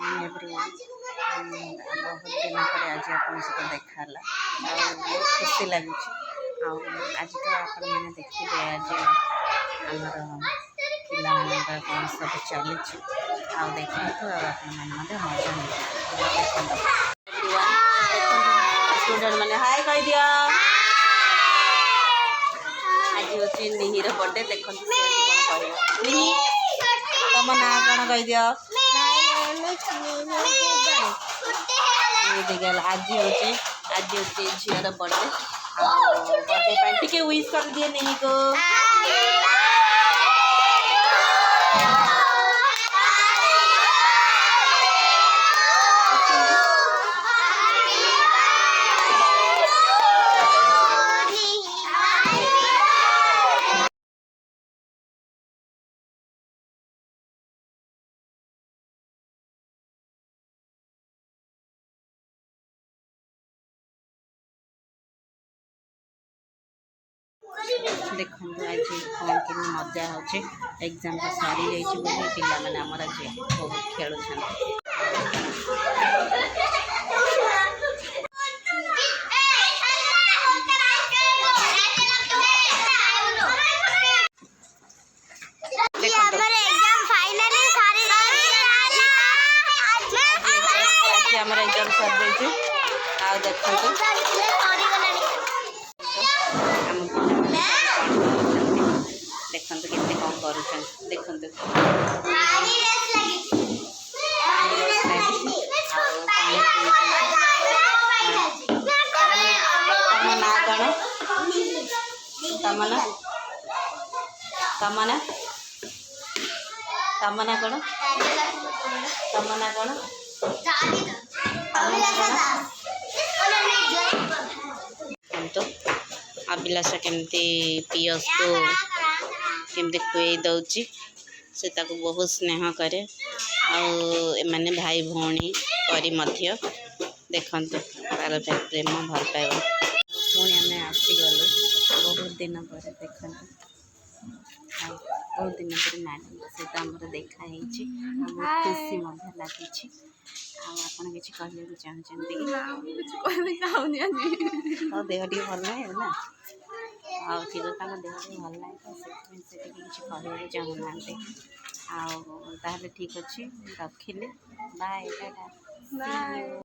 Morning everyone. बहुत दिन पर आज आप सहित देखाला बहुत खुशी लगुच। आज तो आपण मैंने देखिए आज आमर पिला कौन सब चली देखो मजा स्टूडेंट मैंने हाय कह दिया। आज हूँ निहिर बर्थडे देखो कौन कह तुम ना कौन कह दियो। आज हूँ झीर बर्थडे बर्थडे टे विश कर दिए नहीं को। देखो आज कौन कि मजा हो एग्जाम तो सरी जा पाने आमर आज बहुत खेलुं। आमर एग्जाम सर देखो केते कौन कर देखो तम ना कौन तो अभिलाषा केमती पीएस को केमती खुए दौची से ताको बहुत स्नेह करे आने भाई भौणी करी मध्य देखते तार प्रेम भल पाइब पुणी आम आसीगलु बहुत दिन पर देखते बहुत दिन पर मैडम सहित आमर देखाई बहुत खुशी लगी। आपन किसी कहले चाहते देह टी भल ना ना क्षीर देह टी भल ना तो से किसी कहले चाहूना आउ ठीक अच्छे रखिले बाय टाटा।